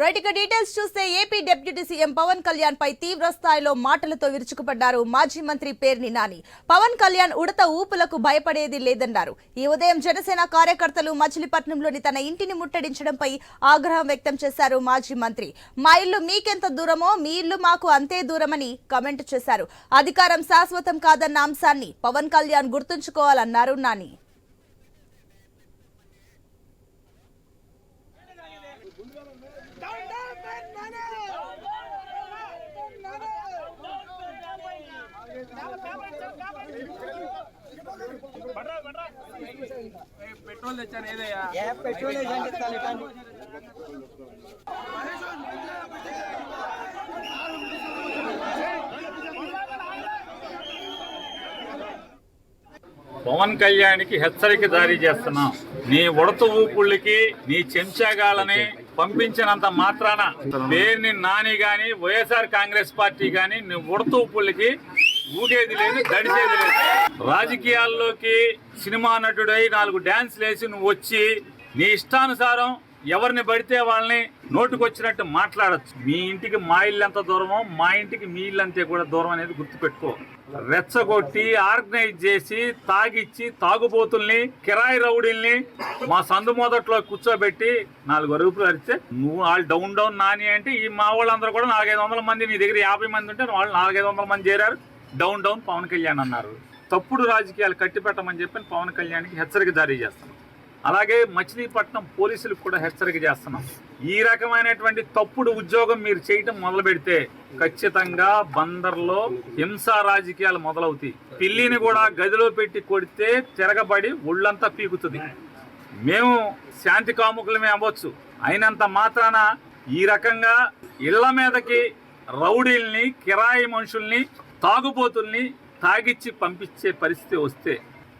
Right ఇక details చూస్తే AP deputy CM Pawan Kalyan పై తీవ్ర స్థాయిలో మాటలతో విరుచుకుపడ్డారు మాజీ మంత్రి పేర్ని నాని. పవన్ కళ్యాణ్ ఉడత ఊపులకు భయపడేది లేదన్నారు. ఈ ఉదయం జనసేన కార్యకర్తలు మచిలీపట్నంలోని తన ఇంటిని ముట్టడించడంపై ఆగ్రహం వ్యక్తం చేశారు మాజీ మంత్రి. మా ఇల్లు మీకెంత దూరమో మీ ఇల్లు మాకు అంతే దూరమని కామెంట్ చేశారు. అధికారం శాశ్వతం కాదన్న అంశాన్ని పవన్ కళ్యాణ్ గుర్తుంచుకోవాలన్నారు నాని. పెట్రోల్ తెచ్చాను ఏదయ్యా పెట్రోల్ పవన్ కళ్యాణ్కి హెచ్చరిక జారీ చేస్తున్నాం. నీ ఉడత ఊపుళ్ళకి నీ చెంచాగాలని పంపించినంత మాత్రాన పేరుని నాని గాని వైఎస్ఆర్ కాంగ్రెస్ పార్టీ గాని నీ ఉడత ఊపుళ్ళకి ఊగేది లేదు, గడిచేది లేదు. రాజకీయాల్లోకి సినిమా నటుడై 4 డాన్స్లు వేసి నువ్వు వచ్చి నీ ఇష్టానుసారం ఎవరిని పడితే వాళ్ళని నోటుకొచ్చినట్టు మాట్లాడచ్చు. మీ ఇంటికి మా ఇల్లు ఎంత దూరమో మా ఇంటికి మీ ఇల్లు అంతే కూడా దూరం అనేది గుర్తుపెట్టుకో. రెచ్చగొట్టి ఆర్గనైజ్ చేసి తాగిచ్చి తాగుబోతుల్ని కిరాయి రౌడీల్ని మా సందు మొదట్లో కూర్చోబెట్టి 4 అరుపులు అరిస్తే నువ్వు వాళ్ళు డౌన్ నాని అంటే ఈ మా వాళ్ళందరూ కూడా 400-500 మంది, నీ దగ్గర 50 మంది ఉంటే వాళ్ళు 400-500 మంది చేరారు. డౌన్ పవన్ కళ్యాణ్ అన్నారు. తప్పుడు రాజకీయాలు కట్టిపెట్టమని చెప్పి పవన్ కళ్యాణ్కి హెచ్చరిక జారీ చేస్తున్నాం. అలాగే మచిలీపట్నం పోలీసులకు కూడా హెచ్చరిక చేస్తున్నాం. ఈ రకమైనటువంటి తప్పుడు ఉద్యోగం మీరు చేయటం మొదలు పెడితే ఖచ్చితంగా బందర్లో హింసా రాజకీయాలు మొదలవుతాయి. పిల్లిని కూడా గదిలో పెట్టి కొడితే తిరగబడి ఒళ్ళంతా పీకుతుంది. మేము శాంతి కాముకులమే అవ్వచ్చు, అయినంత మాత్రాన ఈ రకంగా ఇళ్ల మీదకి రౌడీల్ని కిరాయి మనుషుల్ని తాగుబోతుల్ని తాగిచ్చి పంపించే పరిస్థితి వస్తే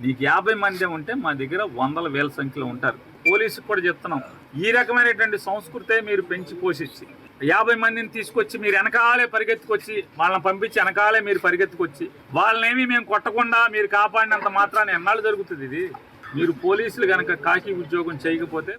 నీకు 50 మంది ఉంటే మా దగ్గర 100,000 సంఖ్యలో ఉంటారు. పోలీసుకు కూడా చెప్తున్నాం, ఈ రకమైనటువంటి సంస్కృతే మీరు పెంచి పోషించి 50 మందిని తీసుకొచ్చి మీరు వెనకాలే పరిగెత్తుకొచ్చి వాళ్ళని పంపించి వెనకాలే మీరు పరిగెత్తుకొచ్చి వాళ్ళనేమి మేము కొట్టకుండా మీరు కాపాడినంత మాత్రాన్ని ఎన్నాళ్ళు జరుగుతుంది ఇది? మీరు పోలీసులు కనుక కాకి ఉద్యోగం చేయకపోతే